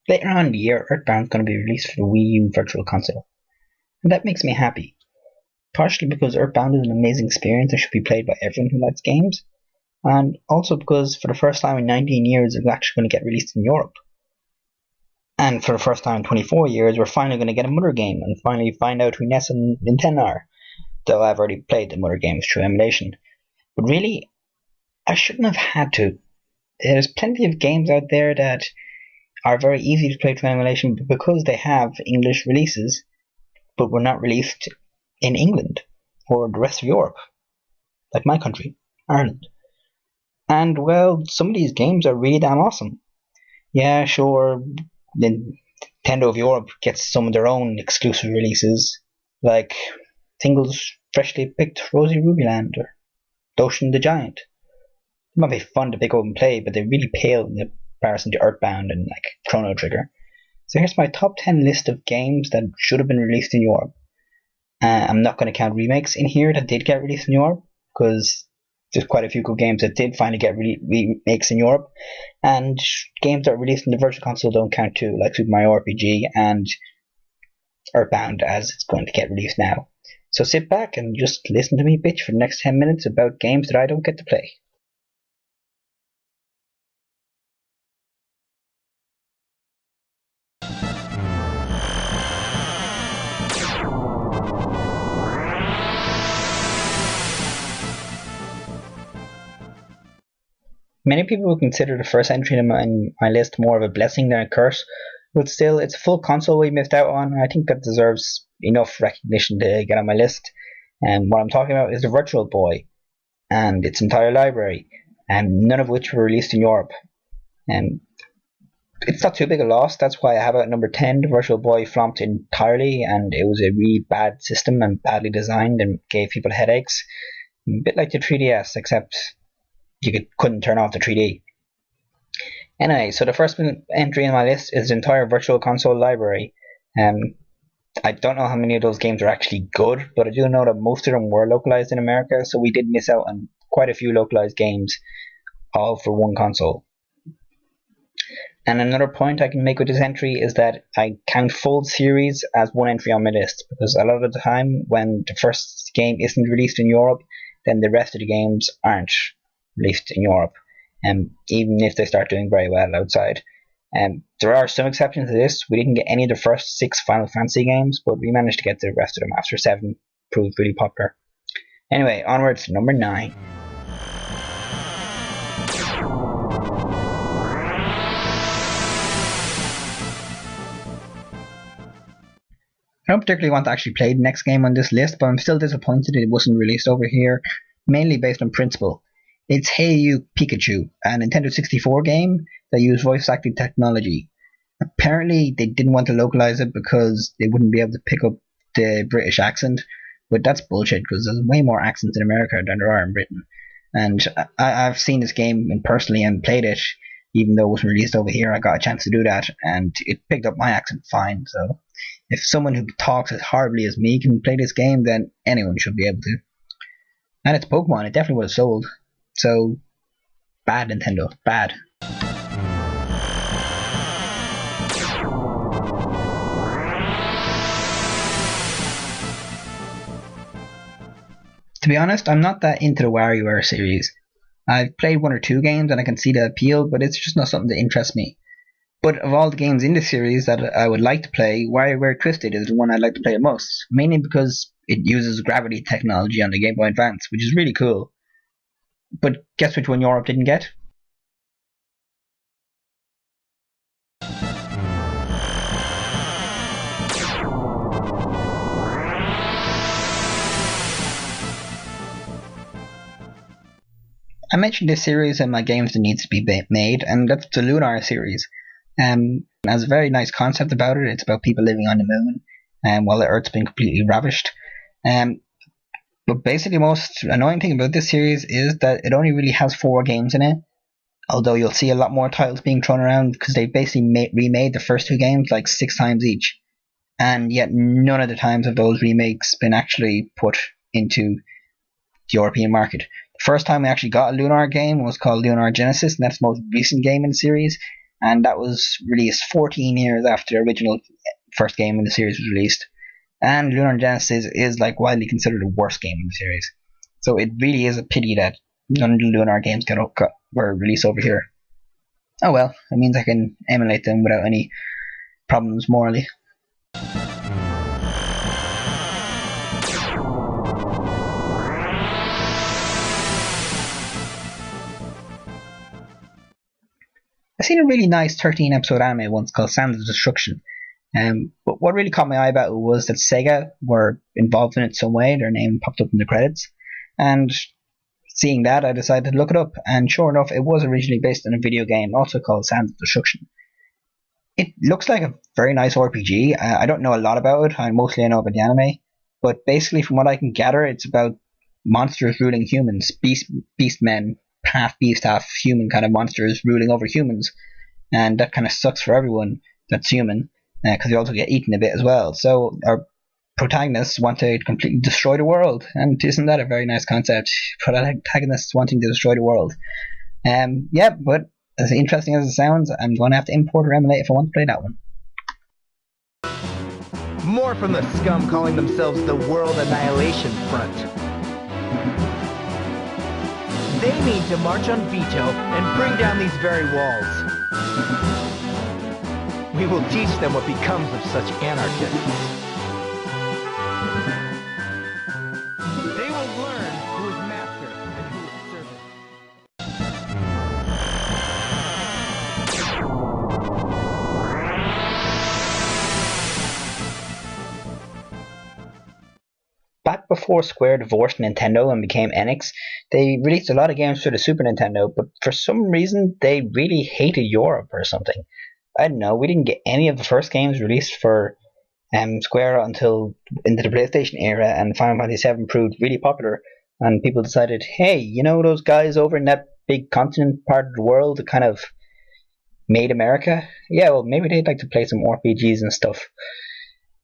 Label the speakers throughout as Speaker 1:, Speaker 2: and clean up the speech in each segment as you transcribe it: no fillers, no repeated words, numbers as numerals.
Speaker 1: Later on in the year, Earthbound is going to be released for the Wii U Virtual Console, and that makes me happy. Partially because Earthbound is an amazing experience and should be played by everyone who likes games, and also because for the first time in 19 years it's actually going to get released in Europe. And for the first time in 24 years, we're finally going to get a Mother game and finally find out who Ness and Nintendo are, though I've already played the Mother games through emulation. But really, I shouldn't have had to. There's plenty of games out there that are very easy to play through emulation because they have English releases, but were not released in England or the rest of Europe, like my country, Ireland. And well, some of these games are really damn awesome. Yeah, sure, Nintendo of Europe gets some of their own exclusive releases, like Tingle's freshly picked Rosy Ruby Land or Doshin the Giant. They might be fun to pick up and play, but they really pale in comparison to Earthbound and like Chrono Trigger. So here's my top 10 list of games that should have been released in Europe. I'm not going to count remakes in here that did get released in Europe, because there's quite a few good games that did finally get remakes in Europe, and games that are released in the Virtual Console don't count too, like Super Mario RPG and Earthbound, as it's going to get released now. So sit back and just listen to me bitch for the next 10 minutes about games that I don't get to play. Many people would consider the first entry in my list more of a blessing than a curse, but still, it's a full console we missed out on, and I think that deserves enough recognition to get on my list. And what I'm talking about is the Virtual Boy and its entire library, and none of which were released in Europe. And it's not too big a loss. That's why I have it at number 10. The Virtual Boy flopped entirely, and it was a really bad system and badly designed and gave people headaches. A bit like the 3DS, except couldn't turn off the 3D. Anyway, so the first entry in my list is the entire Virtual Console library. I don't know how many of those games are actually good, but I do know that most of them were localized in America, so we did miss out on quite a few localized games, all for one console. And another point I can make with this entry is that I count full series as one entry on my list, because a lot of the time when the first game isn't released in Europe, then the rest of the games aren't released in Europe, even if they start doing very well outside. There are some exceptions to this. We didn't get any of the first 6 Final Fantasy games, but we managed to get the rest of them after 7 proved really popular. Anyway, onwards to number 9. I don't particularly want to actually play the next game on this list, but I'm still disappointed it wasn't released over here, mainly based on principle. It's Hey You Pikachu, a Nintendo 64 game that used voice acting technology. Apparently, they didn't want to localize it because they wouldn't be able to pick up the British accent, but that's bullshit because there's way more accents in America than there are in Britain. And I've seen this game personally and played it, even though it wasn't released over here. I got a chance to do that, and it picked up my accent fine. So, if someone who talks as horribly as me can play this game, then anyone should be able to. And it's Pokemon, it definitely would have sold. So, bad Nintendo, bad. To be honest, I'm not that into the WarioWare series. I've played 1 or 2 games and I can see the appeal, but it's just not something that interests me. But of all the games in the series that I would like to play, WarioWare Twisted is the one I'd like to play the most, mainly because it uses gravity technology on the Game Boy Advance, which is really cool. But guess which one Europe didn't get? I mentioned this series in my games that needs to be made, and that's the Lunar series. It has a very nice concept about it. It's about people living on the moon, while the Earth's been completely ravished. But basically, the most annoying thing about this series is that it only really has 4 games in it. Although you'll see a lot more titles being thrown around because they basically remade the first 2 games like 6 times each. And yet none of the times have those remakes been actually put into the European market. The first time we actually got a Lunar game was called Lunar Genesis, and that's the most recent game in the series. and that was released 14 years after the original first game in the series was released. And Lunar Genesis is like widely considered the worst game in the series. So it really is a pity that none of the Lunar games were released over here. Oh well, it means I can emulate them without any problems morally. I seen a really nice 13 episode anime once called Sands of Destruction. But what really caught my eye about it was that Sega were involved in it some way. Their name popped up in the credits. And seeing that, I decided to look it up. And sure enough, it was originally based on a video game also called Sands of Destruction. It looks like a very nice RPG. I don't know a lot about it. I mostly know about the anime. But basically, from what I can gather, it's about monsters ruling humans. Beast men, half beast, half human kind of monsters ruling over humans. And that kind of sucks for everyone that's human, because you also get eaten a bit as well. So our protagonists want to completely destroy the world, and isn't that a very nice concept? Protagonists wanting to destroy the world. Yeah, but as interesting as it sounds, I'm going to have to import or emulate if I want to play that one.
Speaker 2: More from the scum calling themselves the World Annihilation Front. They mean to march on E.V.O and bring down these very walls. We will teach them what becomes of such anarchists. They will learn who is master and who is servant.
Speaker 1: Back before Square divorced Nintendo and became Enix, they released a lot of games for the Super Nintendo, but for some reason they really hated Europe or something. I don't know, we didn't get any of the first games released for Square until into the PlayStation era, and Final Fantasy VII proved really popular, and people decided, hey, you know those guys over in that big continent part of the world that kind of made America? Yeah, well, maybe they'd like to play some RPGs and stuff.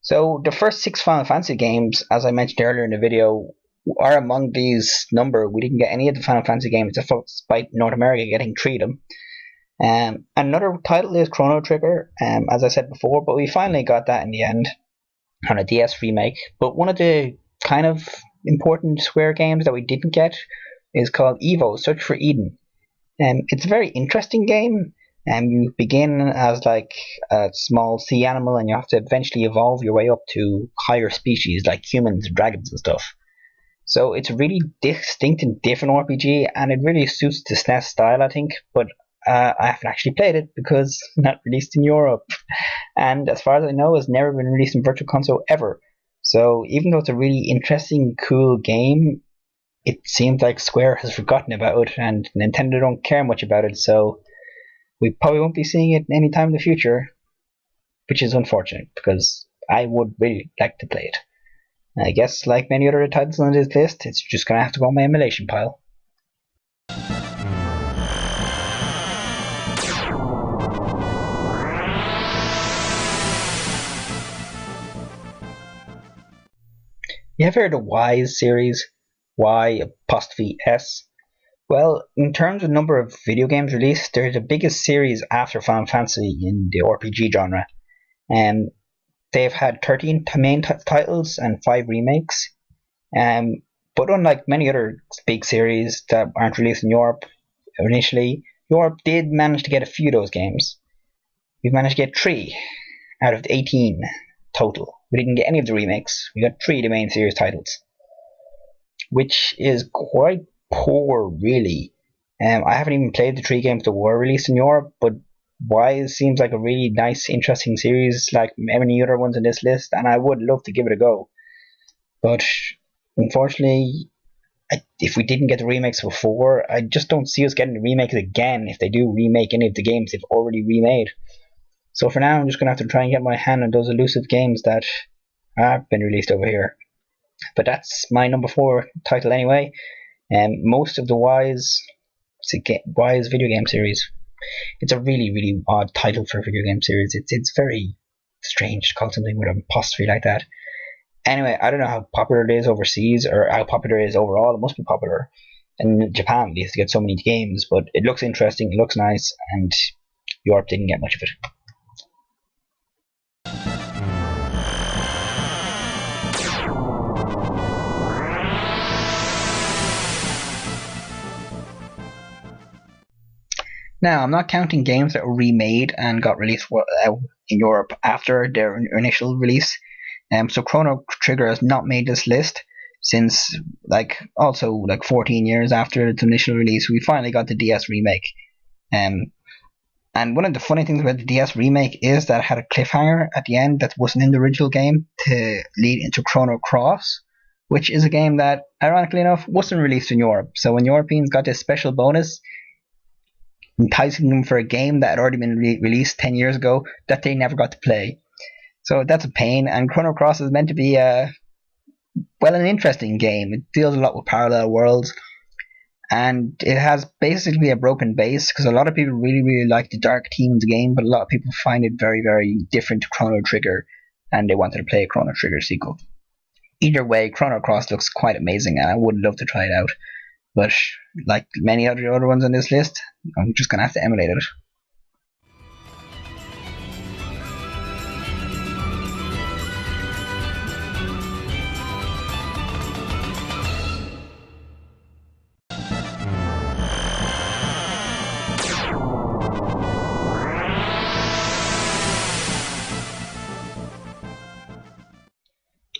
Speaker 1: So the first 6 Final Fantasy games, as I mentioned earlier in the video, are among these number. We didn't get any of the Final Fantasy games despite North America getting 3 of them. Another title is Chrono Trigger, as I said before, but we finally got that in the end on a DS remake. But one of the kind of important Square games that we didn't get is called E.V.O, Search for Eden. It's a very interesting game. You begin as like a small sea animal, and you have to eventually evolve your way up to higher species like humans and dragons and stuff. So it's a really distinct and different RPG, and it really suits the SNES style, I think. But I haven't actually played it because it's not released in Europe, and as far as I know, it's never been released in Virtual Console ever. So even though it's a really interesting, cool game, it seems like Square has forgotten about it, and Nintendo don't care much about it. So we probably won't be seeing it anytime in the future, which is unfortunate because I would really like to play it. I guess, like many other titles on this list, it's just going to have to go on my emulation pile. You ever heard of Y's series? Y''S? Well, in terms of number of video games released, they're the biggest series after Final Fantasy in the RPG genre. They've had 13 main titles and 5 remakes. But unlike many other big series that aren't released in Europe initially, Europe did manage to get a few of those games. We've managed to get 3 out of the 18 total. We didn't get any of the remakes. We got 3 of the main series titles, which is quite poor, really. I haven't even played the 3 games that were released in Europe, but Wise seems like a really nice, interesting series, like many other ones on this list, and I would love to give it a go. But unfortunately, if we didn't get the remakes before, I just don't see us getting the remakes again if they do remake any of the games they've already remade. So for now, I'm just going to have to try and get my hand on those elusive games that have been released over here. But that's my number 4 title anyway. Most of the Wise video game series. It's a really, really odd title for a video game series. It's very strange to call something with an apostrophe like that. Anyway, I don't know how popular it is overseas or how popular it is overall. It must be popular in Japan. They used to get so many games, but it looks interesting. It looks nice, and Europe didn't get much of it. Now, I'm not counting games that were remade and got released in Europe after their initial release. So Chrono Trigger has not made this list since, also 14 years after its initial release, we finally got the DS remake. And one of the funny things about the DS remake is that it had a cliffhanger at the end that wasn't in the original game to lead into Chrono Cross, which is a game that, ironically enough, wasn't released in Europe. So when Europeans got this special bonus, enticing them for a game that had already been released 10 years ago that they never got to play. So that's a pain, and Chrono Cross is meant to be an interesting game. It deals a lot with parallel worlds, and it has basically a broken base because a lot of people really, really like the Dark Teams game, but a lot of people find it very, very different to Chrono Trigger, and they wanted to play a Chrono Trigger sequel. Either way, Chrono Cross looks quite amazing, and I would love to try it out. But like many other ones on this list, I'm just going to have to emulate it.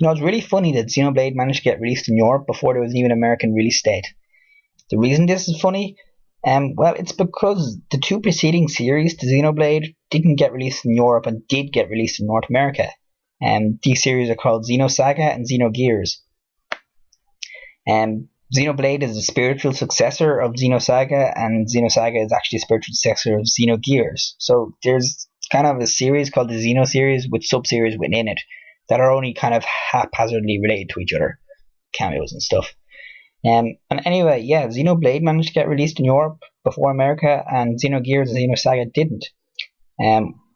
Speaker 1: It's really funny that Xenoblade managed to get released in Europe before there was even an American release date. The reason this is funny, it's because the two preceding series to Xenoblade didn't get released in Europe and did get released in North America. These series are called Xenosaga and Xenogears. Xenoblade is a spiritual successor of Xenosaga, and Xenosaga is actually a spiritual successor of Xenogears. So there's kind of a series called the Xeno series with sub-series within it that are only kind of haphazardly related to each other, cameos and stuff. And anyway, Xenoblade managed to get released in Europe before America, and Xenogears and Xenosaga didn't.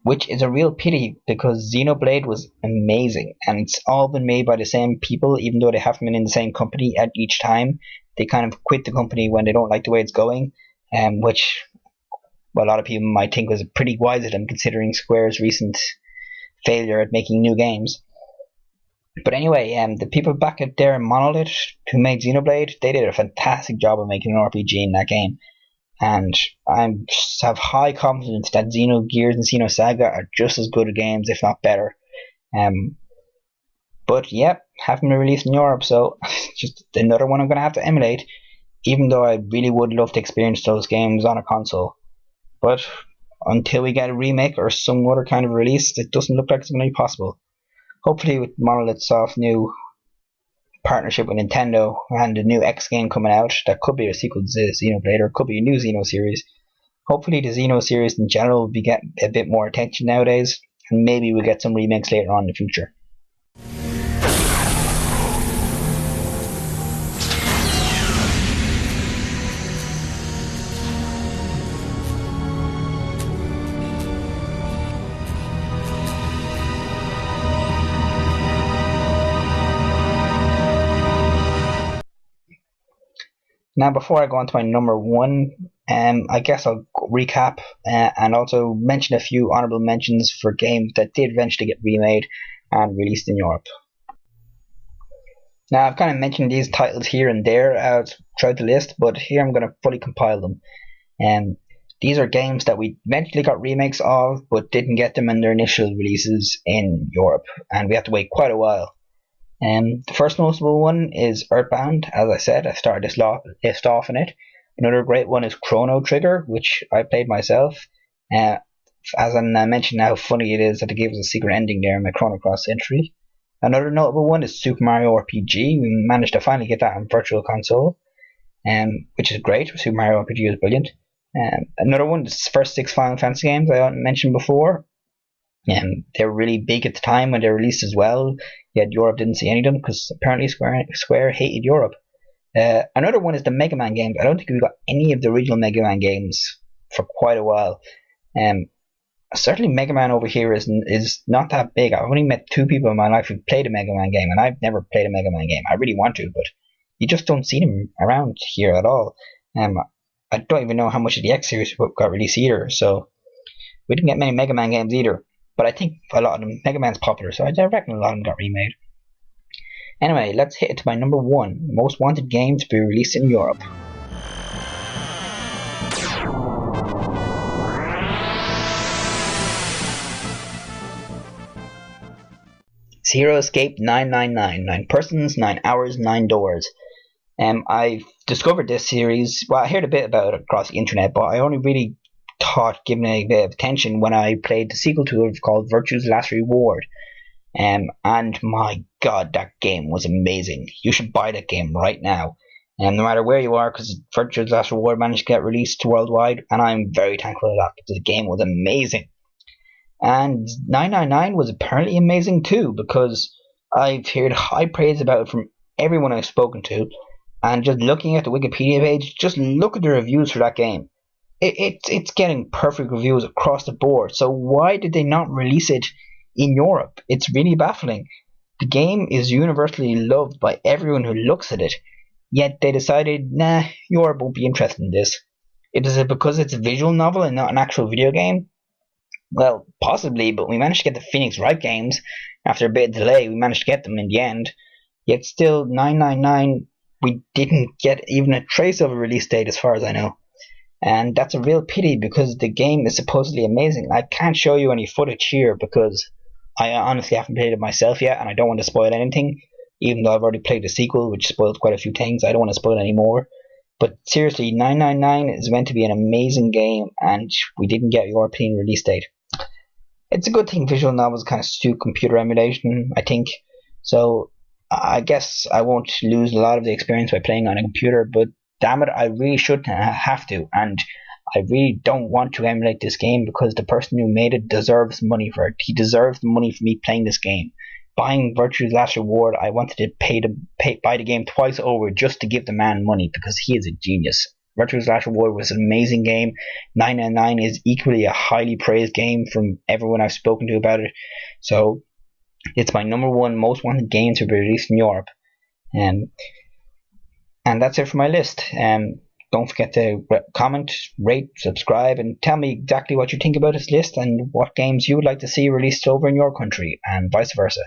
Speaker 1: Which is a real pity because Xenoblade was amazing, and it's all been made by the same people, even though they haven't been in the same company at each time. They kind of quit the company when they don't like the way it's going, which a lot of people might think was pretty wise of them considering Square's recent failure at making new games. But anyway, the people back at there in Monolith who made Xenoblade, they did a fantastic job of making an RPG in that game. And I have high confidence that Xenogears and Xenosaga are just as good games, if not better. But haven't been released in Europe, so just another one I'm going to have to emulate, even though I really would love to experience those games on a console. But until we get a remake or some other kind of release, it doesn't look like it's going to be possible. Hopefully with Monolith Soft's new partnership with Nintendo and the new X game coming out, that could be a sequel to Xenoblade, or it could be a new Xeno series. Hopefully the Xeno series in general will be getting a bit more attention nowadays, and maybe we'll get some remakes later on in the future. Now, before I go on to my number one, I guess I'll recap and also mention a few honorable mentions for games that did eventually get remade and released in Europe. Now, I've kind of mentioned these titles here and there throughout the list, but here I'm going to fully compile them. These are games that we eventually got remakes of, but didn't get them in their initial releases in Europe, and we had to wait quite a while. The first notable one is Earthbound. As I said, I started this list off in it. Another great one is Chrono Trigger, which I played myself. As I mentioned how funny it is that they gave us a secret ending there in my Chrono Cross entry. Another notable one is Super Mario RPG. We managed to finally get that on Virtual Console, which is great. Super Mario RPG is brilliant. Another one is the first 6 Final Fantasy games I mentioned before. They were really big at the time when they were released as well, yet Europe didn't see any of them because apparently Square hated Europe. Another one is the Mega Man games. I don't think we got any of the original Mega Man games for quite a while. Certainly Mega Man over here is not that big. I've only met 2 people in my life who've played a Mega Man game, and I've never played a Mega Man game. I really want to, but you just don't see them around here at all. I don't even know how much of the X series got released either, so We didn't get many Mega Man games either, but I think a lot of them, Mega Man's popular, so I reckon a lot of them got remade. Anyway, let's hit it to my number 1 most wanted game to be released in Europe. Zero Escape 999, 9 persons, 9 hours, 9 doors. I discovered this series, well, I heard a bit about it across the internet, but I only really thought giving it a bit of attention when I played the sequel to it called Virtue's Last Reward. And my god, that game was amazing. You should buy that game right now. And no matter where you are, because Virtue's Last Reward managed to get released worldwide, and I'm very thankful for that because the game was amazing. And 999 was apparently amazing too, because I've heard high praise about it from everyone I've spoken to. And just looking at the Wikipedia page, just look at the reviews for that game. It's getting perfect reviews across the board. So why did they not release it in Europe? It's really baffling. The game is universally loved by everyone who looks at it, yet they decided, nah, Europe won't be interested in this. Is it because it's a visual novel and not an actual video game? Well, possibly, but we managed to get the Phoenix Wright games. After a bit of delay, we managed to get them in the end. Yet still, 999, we didn't get even a trace of a release date as far as I know. And that's a real pity because the game is supposedly amazing. I can't show you any footage here because I honestly haven't played it myself yet, and I don't want to spoil anything. Even though I've already played the sequel, which spoiled quite a few things, I don't want to spoil any more. But seriously, 999 is meant to be an amazing game, and we didn't get a European release date. It's a good thing visual novels kind of suit computer emulation, I think. So I guess I won't lose a lot of the experience by playing on a computer, but damn it, I really should have to, and I really don't want to emulate this game because the person who made it deserves money for it. He deserves the money for me playing this game. Buying Virtue's Last Reward, I wanted to buy the game twice over just to give the man money because he is a genius. Virtue's Last Reward was an amazing game. 999 is equally a highly praised game from everyone I've spoken to about it. So it's my number 1 most wanted game to be released in Europe. And that's it for my list. Don't forget to comment, rate, subscribe, and tell me exactly what you think about this list and what games you would like to see released over in your country, and vice versa.